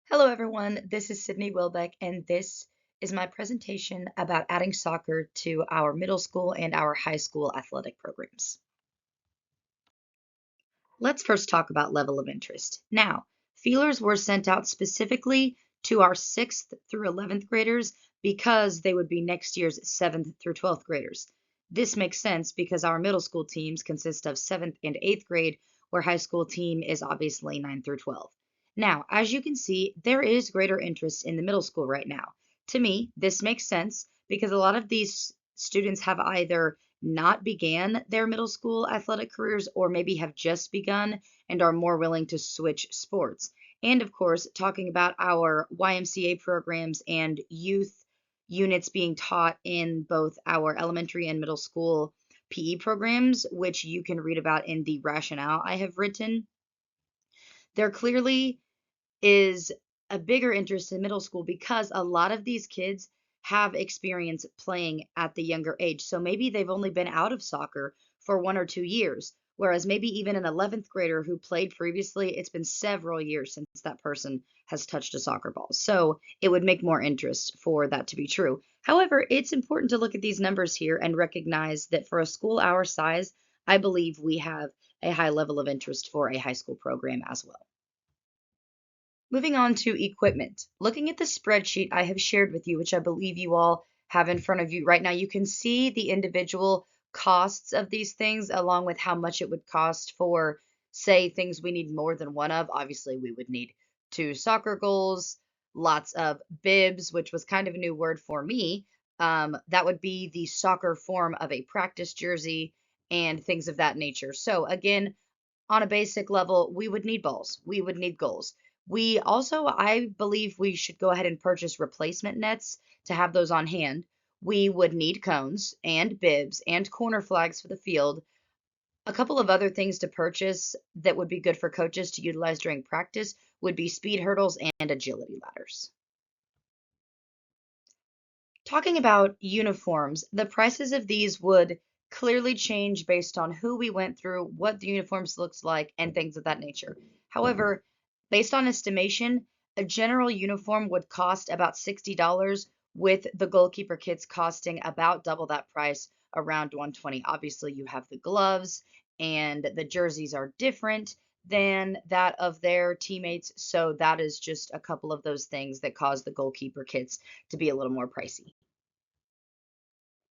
Hello, everyone. This is Sydney Wilbeck, and this is my presentation about adding soccer to our middle school and our high school athletic programs. Let's first talk about level of interest. Now, feelers were sent out specifically to our 6th through 11th graders because they would be next year's 7th through 12th graders. This makes sense because our middle school teams consist of 7th and 8th grade, where high school team is obviously 9 through 12. Now, as you can see, there is greater interest in the middle school right now. To me, this makes sense because a lot of these students have either not began their middle school athletic careers or maybe have just begun and are more willing to switch sports. And of course, talking about our YMCA programs and youth units being taught in both our elementary and middle school PE programs, which you can read about in the rationale I have written. There clearly is a bigger interest in middle school because a lot of these kids have experience playing at the younger age. So maybe they've only been out of soccer for 1 or 2 years, whereas maybe even an 11th grader who played previously, it's been several years since that person has touched a soccer ball. So it would make more interest for that to be true. However, it's important to look at these numbers here and recognize that for a school our size, I believe we have a high level of interest for a high school program as well. Moving on to equipment. Looking at the spreadsheet I have shared with you, which I believe you all have in front of you right now, you can see the individual costs of these things along with how much it would cost for, say, things we need more than one of. Obviously, we would need two soccer goals, lots of bibs, which was kind of a new word for me. That would be the soccer form of a practice jersey and things of that nature. So, again, on a basic level, we would need balls, we would need goals. We also, I believe we should go ahead and purchase replacement nets to have those on hand. We would need cones and bibs and corner flags for the field. A couple of other things to purchase that would be good for coaches to utilize during practice would be speed hurdles and agility ladders. Talking about uniforms, the prices of these would clearly change based on who we went through, what the uniforms looks like, and things of that nature. However, based on estimation, a general uniform would cost about $60 with the goalkeeper kits costing about double that price, around 120. Obviously, you have the gloves and the jerseys are different than that of their teammates, so that is just a couple of those things that cause the goalkeeper kits to be a little more pricey.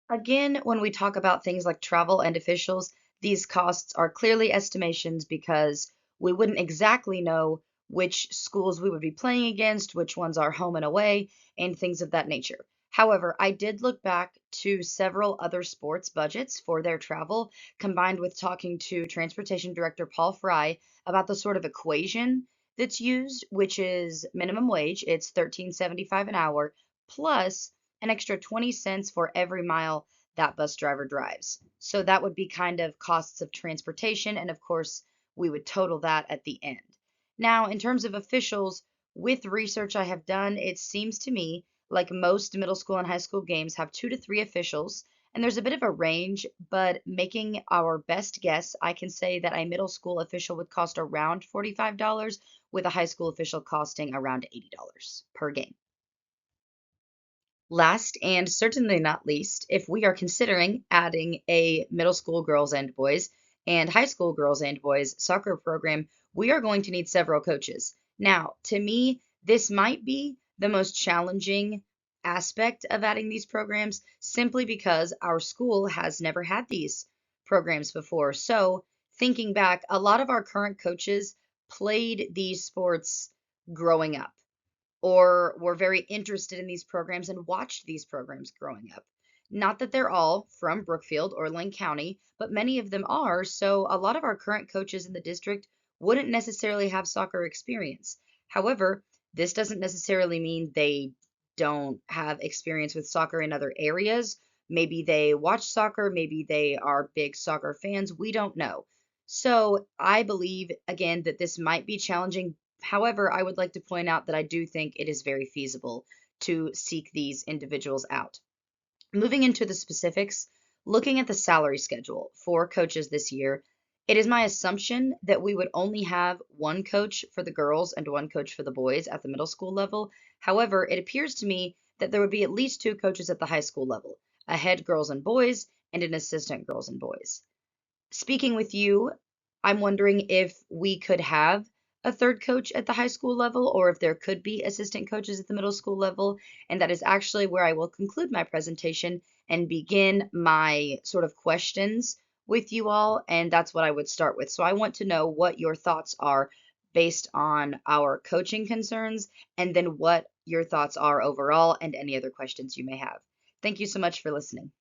Again, when we talk about things like travel and officials, these costs are clearly estimations because we wouldn't exactly know which schools we would be playing against, which ones are home and away, and things of that nature. However, I did look back to several other sports budgets for their travel, combined with talking to Transportation Director Paul Fry about the sort of equation that's used, which is minimum wage. It's 13.75 an hour plus an extra 20 cents for every mile that bus driver drives. So that would be kind of costs of transportation. And of course, we would total that at the end. Now, in terms of officials, with research I have done, it seems to me like most middle school and high school games have 2 to 3 officials. And there's a bit of a range, but making our best guess, I can say that a middle school official would cost around $45, with a high school official costing around $80 per game. Last and certainly not least, if we are considering adding a middle school girls and boys and high school girls and boys soccer program, we are going to need several coaches. Now, to me, this might be the most challenging aspect of adding these programs simply because our school has never had these programs before. So, thinking back, a lot of our current coaches played these sports growing up or were very interested in these programs and watched these programs growing up. Not that they're all from Brookfield or Lane County, but many of them are. So a lot of our current coaches in the district wouldn't necessarily have soccer experience. However, this doesn't necessarily mean they don't have experience with soccer in other areas. Maybe they watch soccer, maybe they are big soccer fans. We don't know. So I believe, again, that this might be challenging. However, I would like to point out that I do think it is very feasible to seek these individuals out. Moving into the specifics, looking at the salary schedule for coaches this year, It is my assumption that we would only have one coach for the girls and one coach for the boys at the middle school level. However, it appears to me that there would be at least two coaches at the high school level, a head girls and boys and an assistant girls and boys. Speaking with you, I'm wondering if we could have a third coach at the high school level or if there could be assistant coaches at the middle school level. And that is actually where I will conclude my presentation and begin my sort of questions with you all. And that's what I would start with. So I want to know what your thoughts are based on our coaching concerns and then what your thoughts are overall and any other questions you may have. Thank you so much for listening.